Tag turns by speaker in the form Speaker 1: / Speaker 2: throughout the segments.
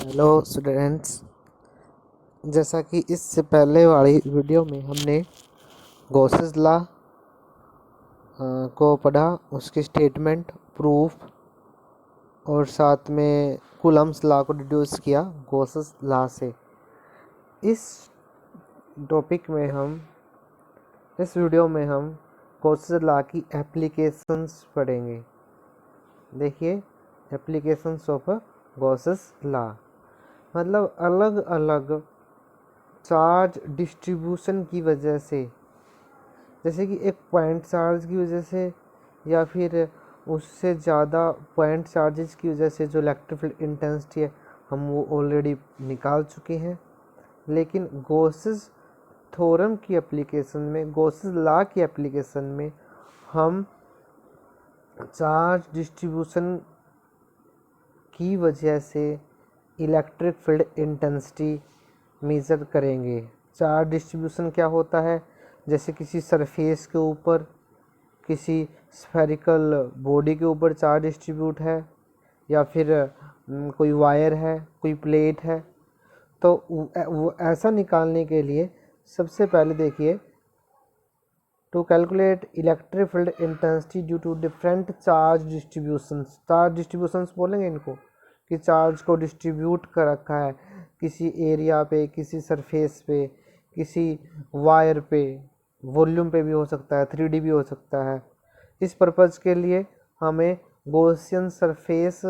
Speaker 1: Hello students, जैसा कि इससे पहले वाली वीडियो में हमने गॉसेस लॉ को पढ़ा, उसकी स्टेटमेंट, प्रूफ और साथ में कूलम्स लॉ को डिड्यूस किया गॉसेस लॉ से। इस टॉपिक में इस वीडियो में हम गॉसेस लॉ की एप्लीकेशंस पढ़ेंगे। देखिए, एप्लीकेशंस ऑफ गॉसेस लॉ मतलब अलग अलग चार्ज डिस्ट्रीब्यूशन की वजह से, जैसे कि एक पॉइंट चार्ज की वजह से या फिर उससे ज़्यादा पॉइंट चार्जेस की वजह से जो इलेक्ट्रिक फील्ड इंटेंसिटी है हम वो ऑलरेडी निकाल चुके हैं। लेकिन गॉसेस थ्योरम की एप्लीकेशन में, गॉसेस लॉ की एप्लीकेशन में हम चार्ज डिस्ट्रीब्यूशन की वजह से इलेक्ट्रिक फील्ड इंटेंसिटी मेज़र करेंगे। चार्ज डिस्ट्रीब्यूशन क्या होता है? जैसे किसी सरफेस के ऊपर, किसी स्फेरिकल बॉडी के ऊपर चार्ज डिस्ट्रीब्यूट है, या फिर कोई वायर है, कोई प्लेट है, तो वो ऐसा निकालने के लिए सबसे पहले देखिए, to calculate electric field intensity due to different charge distributions. Charge distributions बोलेंगे इनको कि चार्ज को डिस्ट्रीब्यूट कर रखा है किसी एरिया पे, किसी सरफेस पे, किसी वायर पे, वॉल्यूम पे भी हो सकता है, 3D भी हो सकता है। इस पर्पज़ के लिए हमें गॉसियन सरफेस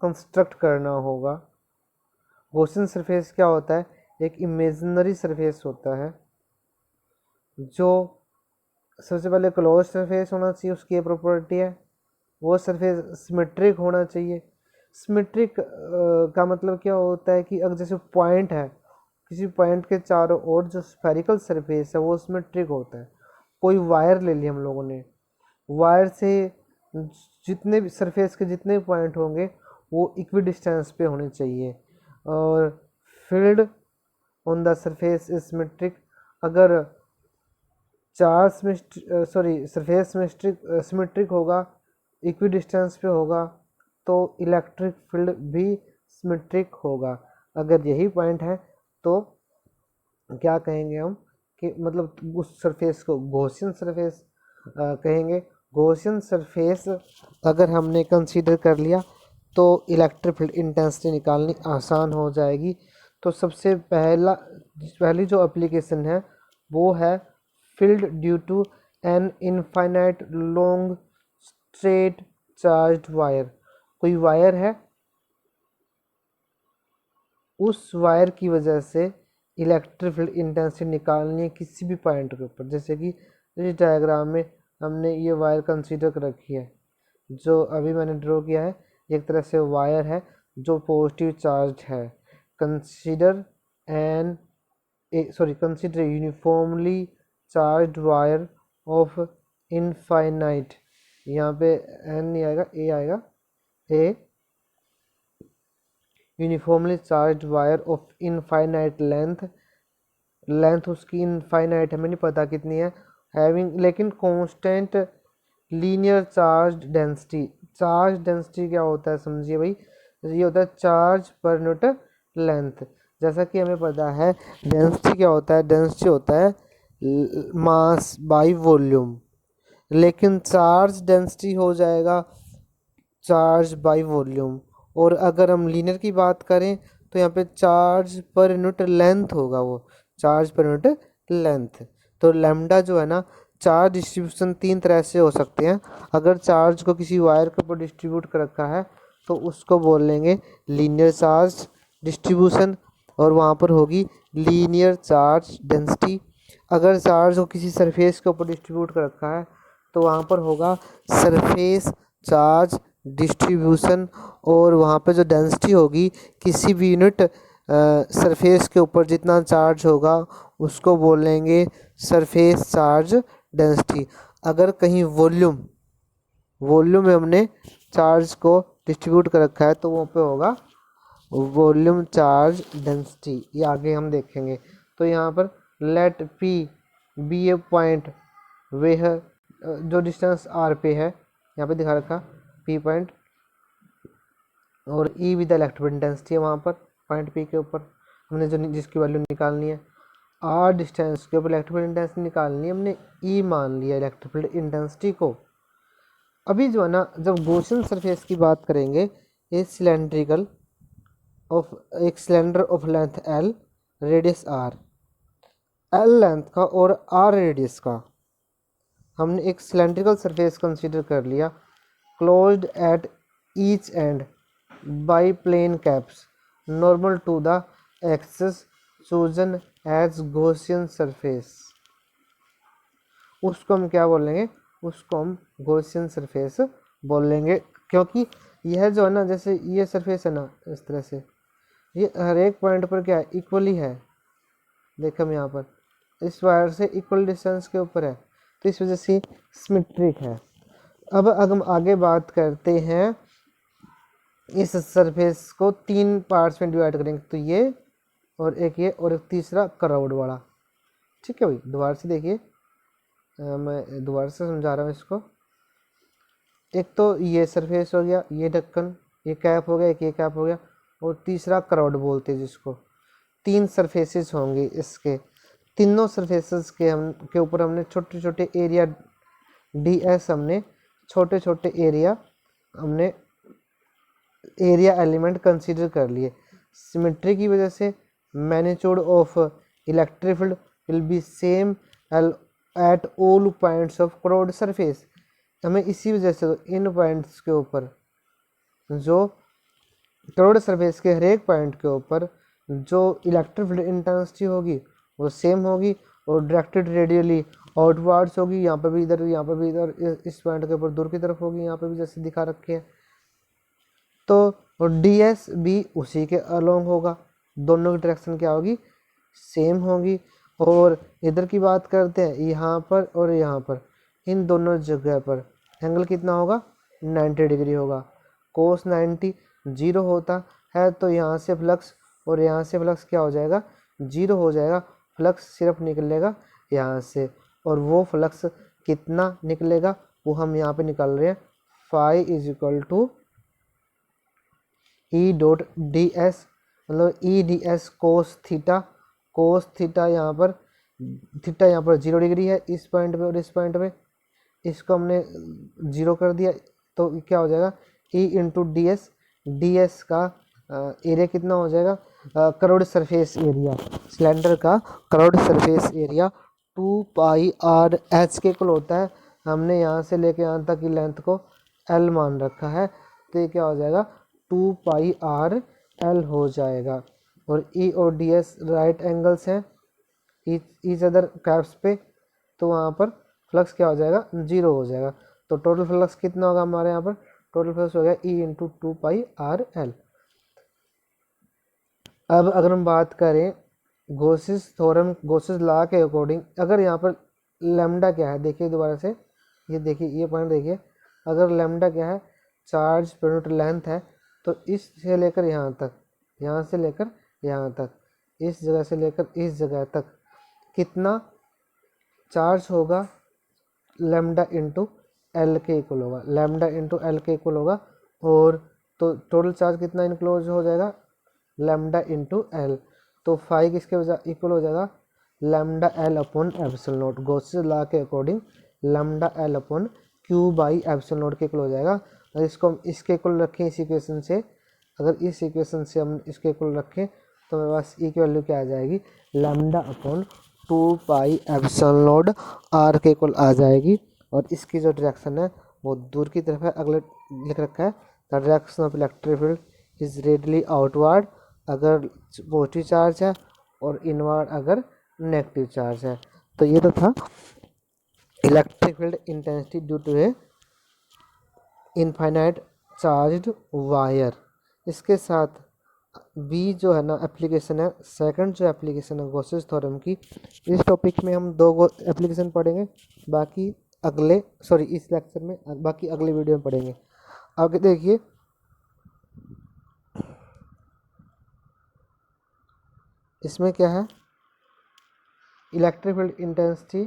Speaker 1: कंस्ट्रक्ट करना होगा। गॉसियन सरफेस क्या होता है? एक इमेजिनरी सरफेस होता है जो सबसे पहले क्लोज सरफेस होना चाहिए। उसकी ये प्रॉपर्टी है, वो सरफेस सिमेट्रिक होना चाहिए। सिमेट्रिक का मतलब क्या होता है कि अगर जैसे पॉइंट है, किसी पॉइंट के चारों ओर जो स्फेरिकल सरफेस है वो सिमेट्रिक होता है। कोई वायर ले लिया हम लोगों ने, वायर से जितने भी सरफेस के जितने भी पॉइंट होंगे वो इक्वी डिस्टेंस पे होने चाहिए। और field on the surface is symmetric. अगर चार्ज सरफेस सिमेट्रिक होगा, इक्वी डिस्टेंस पे होगा, तो इलेक्ट्रिक फील्ड भी सिमेट्रिक होगा। अगर यही पॉइंट है तो क्या कहेंगे हम कि मतलब उस सरफेस को गॉसियन सरफेस कहेंगे। गॉसियन सरफेस अगर हमने कंसीडर कर लिया तो इलेक्ट्रिक फील्ड इंटेंसिटी निकालनी आसान हो जाएगी। तो सबसे पहली जो एप्लीकेशन है वो है field due to an infinite long straight charged wire. कोई वायर है, उस वायर की वजह से इलेक्ट्रिक फील्ड इंटेंसिटी निकालनी है किसी भी पॉइंट के ऊपर। जैसे कि इस डायग्राम में हमने ये वायर कंसीडर कर रखी है, जो अभी मैंने ड्रॉ किया है, एक तरह से वायर है जो पॉजिटिव चार्ज है। Consider consider uniformly charged wire of infinite, यहाँ पे एन नहीं आएगा, ए आएगा, ए uniformly charged wire of infinite length उसकी इनफाइनाइट हमें नहीं पता कितनी है, हैविंग लेकिन constant linear charge density. Charge density क्या होता है समझिए भाई, ये होता है चार्ज पर यूनिट लेंथ। जैसा कि हमें पता है डेंसिटी क्या होता है, डेंसिटी होता है मास बाई वॉल्यूम, लेकिन चार्ज डेंसिटी हो जाएगा चार्ज बाई वॉल्यूम। और अगर हम लीनियर की बात करें तो यहाँ पे चार्ज पर यूनिट लेंथ होगा, वो चार्ज पर यूनिट लेंथ। तो लैम्डा जो है ना, चार्ज डिस्ट्रीब्यूशन तीन तरह से हो सकते हैं। अगर चार्ज को किसी वायर के ऊपर डिस्ट्रीब्यूट कर रखा है तो उसको बोल लेंगे लीनियर चार्ज डिस्ट्रीब्यूशन, और वहाँ पर होगी लीनियर चार्ज डेंसिटी। अगर चार्ज को किसी सरफेस के ऊपर डिस्ट्रीब्यूट कर रखा है तो वहाँ पर होगा सरफेस चार्ज डिस्ट्रीब्यूशन, और वहाँ पे जो डेंसिटी होगी किसी भी यूनिट सरफेस के ऊपर जितना चार्ज होगा उसको बोलेंगे सरफेस चार्ज डेंसिटी। अगर कहीं वॉल्यूम में हमने चार्ज को डिस्ट्रीब्यूट कर रखा है तो वहाँ पे होगा वॉल्यूम चार्ज डेंसिटी। ये आगे हम देखेंगे। तो यहाँ पर लेट पी बी ए पॉइंट वह जो डिस्टेंस आर पे है, यहाँ पे दिखा रखा पी पॉइंट, और ई विद इलेक्ट्रिक इंटेंसिटी है वहाँ पर। पॉइंट पी के ऊपर हमने जो जिसकी वैल्यू निकालनी है, आर डिस्टेंस के ऊपर इलेक्ट्रिक फील्ड इंटेंसिटी निकालनी है, हमने ई मान लिया इलेक्ट्रिक फील्ड इंटेंसिटी को। अभी जो है ना, जब गॉसियन सरफेस की बात करेंगे, ये सिलेंड्रिकल ऑफ एक cylinder of length L, radius R, L length का और आर रेडियस का हमने एक सिलेंड्रिकल सरफेस कंसीडर कर लिया, closed at each end by plane caps normal to the axis chosen as Gaussian surface. उसको हम क्या बोलेंगे, उसको हम गॉसियन सरफेस बोलेंगे, क्योंकि यह जो है ना, जैसे ये सरफेस है ना, इस तरह से ये हर एक पॉइंट पर क्या है, इक्वली है। देखो हम यहाँ पर इस वायर से इक्वल डिस्टेंस के ऊपर है, तो इस वजह से सिमेट्रिक है। अब अगर हम आगे बात करते हैं, इस सरफेस को 3 पार्ट्स में डिवाइड करेंगे, तो ये और एक तीसरा कर्व्ड वाला। ठीक है भाई, दोबारा से देखिए, मैं दोबारा से समझा रहा हूँ इसको। एक तो ये सरफेस हो गया, ये ढक्कन, ये कैप हो गया, एक ये कैप हो गया, और तीसरा कर्व्ड बोलते हैं जिसको। 3 सरफेसेस होंगे इसके, तीनों सरफेसेस के ऊपर हमने छोटे छोटे एरिया ds, हमने छोटे छोटे एरिया एलिमेंट कंसीडर कर लिए। सिमेट्री की वजह से magnitude of electric field will be same at all points of curved surface. हमें इसी वजह से इन पॉइंट्स के ऊपर, जो कर्व्ड सरफेस के हर एक पॉइंट के ऊपर जो इलेक्ट्रिक फील्ड इंटेंसिटी होगी वो सेम होगी, और डायरेक्टेड रेडियली आउटवर्ड्स होगी। यहाँ पर भी इधर, यहाँ पर भी इधर, इस पॉइंट के ऊपर दूर की तरफ होगी, यहाँ पर भी जैसे दिखा रखे हैं। तो ds भी उसी के अलोंग होगा, दोनों की डायरेक्शन क्या होगी, सेम होगी। और इधर की बात करते हैं, यहाँ पर और यहाँ पर, इन दोनों जगह पर एंगल कितना होगा, 90 डिग्री होगा। कोस 90 जीरो होता है, तो यहाँ से फ्लक्स और यहाँ से फ्लक्स क्या हो जाएगा, जीरो हो जाएगा। फ्लक्स सिर्फ निकलेगा यहाँ से, और वो फ्लक्स कितना निकलेगा वो हम यहाँ पे निकाल रहे हैं। Phi is equal to E dot d s, मतलब E D S cos theta यहाँ पर, थीटा यहाँ पर 0 डिग्री है इस पॉइंट पे और इस पॉइंट पे, इसको हमने 0 कर दिया, तो क्या हो जाएगा, ई इंटू डी एस का एरिया कितना हो जाएगा, कर्व्ड सरफेस एरिया, सिलेंडर का कर्व्ड सरफेस एरिया 2 पाई आर एच के इक्वल होता है। हमने यहाँ से लेके यहाँ तक की लेंथ को एल मान रखा है, तो ये क्या हो जाएगा, 2 पाई आर एल हो जाएगा। और ई और डी एस राइट एंगल्स हैं ईच अदर कैप्स पे, तो वहाँ पर फ्लक्स क्या हो जाएगा, 0 हो जाएगा। तो टोटल फ्लक्स कितना होगा हमारे यहाँ पर, टोटल फ्लक्स हो गया ई इंटू 2 पाई आर एल। अब अगर हम बात करें गॉसिस थ्योरम, गॉसिस लॉ के अकॉर्डिंग, अगर यहाँ पर लैम्डा क्या है, देखिए दोबारा से, ये देखिए, ये पॉइंट देखिए, अगर लैम्डा क्या है, चार्ज पर यूनिट लेंथ है, तो इससे लेकर यहाँ तक, यहाँ से लेकर यहाँ तक, इस जगह से लेकर इस जगह तक कितना चार्ज होगा, लैम्डा इंटू एल के इक्वल होगा, लैम्डा इंटू एल के इक्वल होगा। और तो टोटल चार्ज कितना इनक्लोज हो जाएगा, लैम्डा इंटू एल, तो फाई किसके इक्वल हो जाएगा, lambda l upon epsilon nought. Gauss's law के according lambda l upon q by epsilon nought के इक्वल हो जाएगा। अगर इसको हम इसके इक्वल रखें इस इक्वेशन से, अगर इस इक्वेशन से हम इसके इक्वल रखें, तो हमारे पास ई की वैल्यू क्या आ जाएगी, lambda upon 2 pi epsilon not R के इक्वल आ जाएगी। और इसकी जो डायरेक्शन है वो दूर की तरफ है, अगले लिख रखा है, the direction of electric field is radially outward अगर पॉजिटिव चार्ज है, और इनवर्ड अगर नेगेटिव चार्ज है। तो ये तो था electric field intensity due to a infinite charged wire. इसके साथ बी जो है ना एप्लीकेशन है, सेकंड जो एप्लीकेशन है गॉसिस थ्योरम की, इस टॉपिक में हम 2 एप्लीकेशन पढ़ेंगे, बाकी अगले इस लेक्चर में, बाकी अगले वीडियो में पढ़ेंगे। आगे देखिए, इसमें क्या है, electric field intensity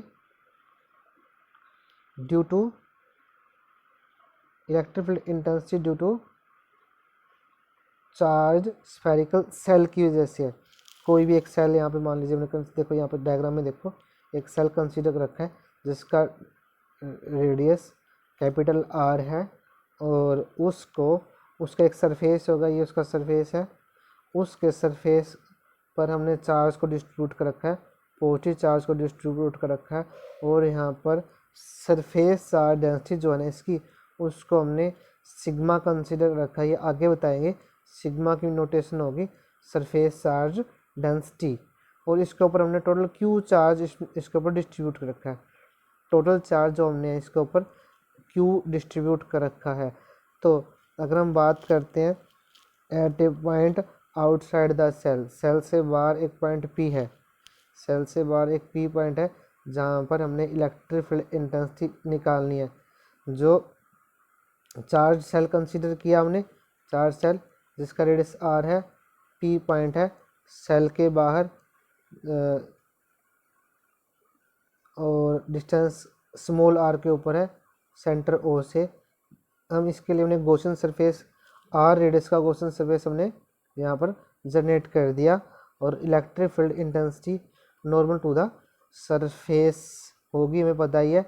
Speaker 1: due to charge spherical shell की वजह से है। कोई भी एक सेल यहाँ पे मान लीजिए, हमने देखो यहाँ पे डायग्राम में देखो एक सेल कंसीडर कर रखा है जिसका रेडियस कैपिटल आर है और उसको उसका एक सरफेस होगा, ये उसका सरफेस है, उसके सरफेस पर हमने चार्ज को डिस्ट्रीब्यूट कर रखा है, पॉजिटिव चार्ज को डिस्ट्रीब्यूट कर रखा है और यहाँ पर सरफेस चार्ज डेंसिटी जो है ना इसकी, उसको हमने सिग्मा कंसीडर रखा है। ये आगे बताएंगे, सिग्मा की नोटेशन होगी सरफेस चार्ज डेंसिटी, और इसके ऊपर हमने टोटल क्यू चार्ज इसके ऊपर डिस्ट्रीब्यूट कर रखा है। टोटल चार्ज जो हमने इसके ऊपर क्यू डिस्ट्रीब्यूट कर रखा है। तो अगर हम बात करते हैं at a point outside the shell, shell से बाहर एक पॉइंट पी है, सेल से बाहर एक पी पॉइंट है जहाँ पर हमने इलेक्ट्रिक फील्ड इंटेंसिटी निकालनी है। जो चार्ज सेल कंसीडर किया हमने, चार्ज सेल जिसका रेडियस आर है, पी पॉइंट है सेल के बाहर और डिस्टेंस स्मॉल आर के ऊपर है सेंटर ओ से। हम इसके लिए हमने गॉसियन सरफेस आर रेडियस का गॉसियन सरफेस हमने यहाँ पर जनरेट कर दिया और electric field intensity normal to the surface होगी, हमें पता ही है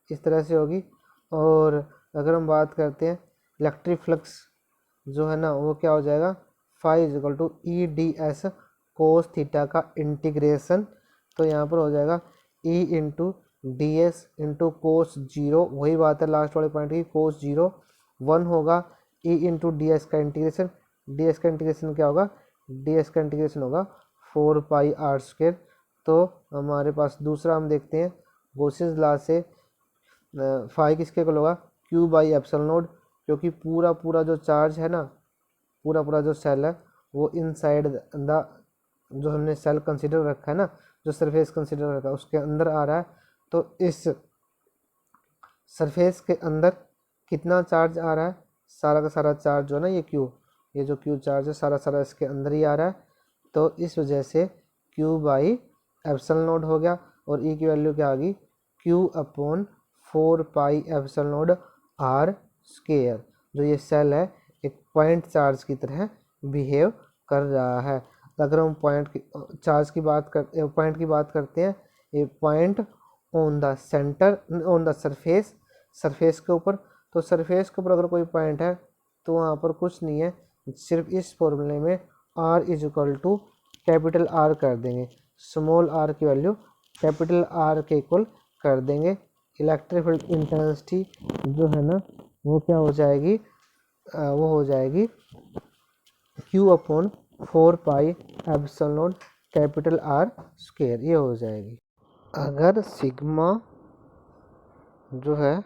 Speaker 1: इस तरह से होगी। और अगर हम बात करते हैं इलेक्ट्रिक फ्लक्स जो है ना वो क्या हो जाएगा, phi is equal to E D S cos theta का इंटीग्रेशन, तो यहाँ पर हो जाएगा E into D S into cos zero, वही बात है लास्ट वाले पॉइंट की, कोस जीरो 1 होगा ई इंटू डी एस का इंटीग्रेशन, डी एस का इंटीग्रेशन क्या होगा, डी एस का इंटीग्रेशन होगा 4 पाई आर स्क्वायर। तो हमारे पास दूसरा हम देखते हैं गॉसियन लॉ से फाई किसके इक्वल होगा, क्यू बाई एप्सिलॉन नॉट, क्योंकि पूरा जो चार्ज है ना, पूरा जो सेल है वो इनसाइड द, जो हमने सेल कंसीडर रखा है ना, जो सरफेस कंसीडर रखा है उसके अंदर आ रहा है। तो इस सरफेस के अंदर कितना चार्ज आ रहा है, सारा का सारा चार्ज जो है ना ये क्यू, ये जो क्यू चार्ज है सारा इसके अंदर ही आ रहा है। तो इस वजह से क्यू बाई एप्सिलॉन नॉट हो गया और ई की वैल्यू क्या आ गई, Q upon 4 pi epsilon not are square. जो ये सेल है एक पॉइंट चार्ज की तरह बिहेव कर रहा है। अगर हम पॉइंट की चार्ज की बात कर पॉइंट की बात करते हैं, a point on the centre on the surface, surface के ऊपर, तो सरफेस के ऊपर अगर कोई पॉइंट है तो वहाँ पर कुछ नहीं है, सिर्फ इस फॉर्मूले में r is equal to capital R कर देंगे, स्मॉल r की वैल्यू कैपिटल R के इक्वल कर देंगे। इलेक्ट्रिक फील्ड इंटेंसिटी जो है ना वो क्या हो जाएगी, वो हो जाएगी Q upon 4 pi epsilon not capital R square, ये हो जाएगी। अगर सिग्मा जो है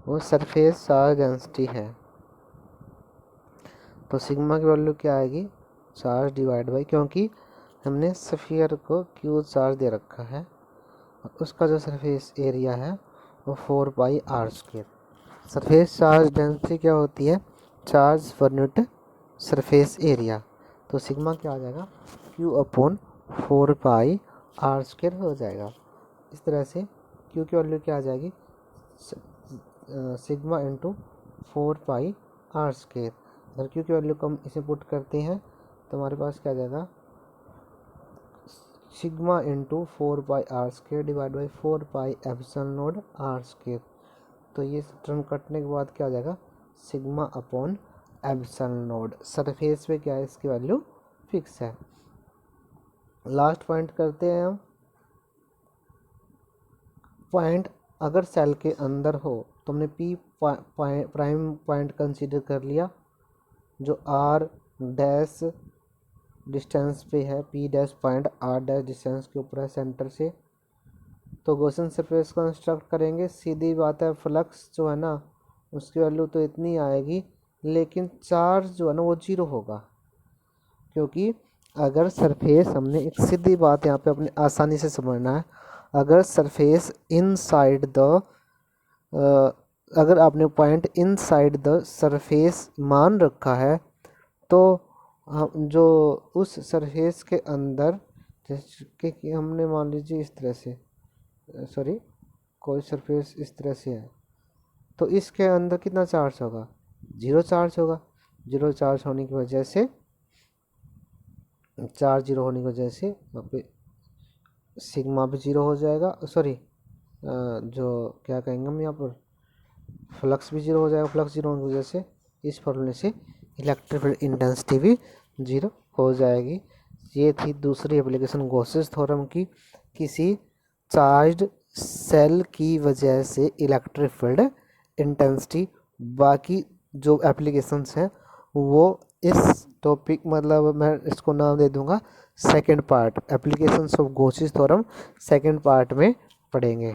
Speaker 1: वो सरफेस चार्ज डेंसिटी है तो सिग्मा की वैल्यू क्या आएगी, चार्ज डिवाइड बाई, क्योंकि हमने स्फीयर को क्यू चार्ज दे रखा है और उसका जो सरफेस एरिया है वो 4 pi are square. Surface charge density क्या होती है, charge per unit surface area, तो सिग्मा क्या आ जाएगा, q upon 4 pi are square हो जाएगा। इस तरह से क्यू की वैल्यू क्या आ जाएगी, sigma into 4 pi are square. अगर क्यू की वैल्यू कम इसे पुट करते हैं तो हमारे पास क्या आ जाएगा, sigma into 4 pi are square divide by 4 pi epsilon not are square. तो ये टर्म कटने के बाद क्या आ जाएगा, sigma upon epsilon naught, surface पे क्या है इसकी वैल्यू फिक्स है। लास्ट पॉइंट करते हैं हम, पॉइंट अगर सेल के अंदर हो तो हमने पी प्राइम पॉइंट कंसीडर कर लिया जो आर डैश डिस्टेंस पे है, p dash point r dash distance के ऊपर है सेंटर से। तो गॉसियन सरफेस कंस्ट्रक्ट करेंगे, सीधी बात है फ्लक्स जो है ना उसकी वैल्यू तो इतनी आएगी लेकिन चार्ज जो है ना वो जीरो होगा, क्योंकि अगर सरफेस, हमने एक सीधी बात यहाँ पे अपने आसानी से समझना है, अगर सरफेस इनसाइड द अगर आपने पॉइंट इनसाइड द सरफेस मान रखा है तो हम जो उस सरफेस के अंदर, जैसे कि हमने मान लीजिए इस तरह से, सॉरी कोई सरफेस इस तरह से है तो इसके अंदर कितना चार्ज होगा, जीरो चार्ज होगा। जीरो चार्ज होने की वजह से, चार्ज जीरो होने की वजह से वहाँ पे सिग्मा भी जीरो हो जाएगा, सॉरी जो क्या कहेंगे हम यहाँ पर, फ्लक्स भी जीरो हो जाएगा। फ्लक्स जीरो होने की वजह से इस फॉर्मूले से इलेक्ट्रिक फील्ड इंटेंसिटी भी जीरो हो जाएगी। ये थी दूसरी एप्लीकेशन गॉसेस थ्योरम की, किसी चार्ज्ड सेल की वजह से इलेक्ट्रिक फील्ड इंटेंसिटी। बाकी जो एप्लीकेशंस हैं वो इस टॉपिक, मतलब मैं इसको नाम दे दूंगा second part, applications of Gauss's theorem, second part में पढ़ेंगे।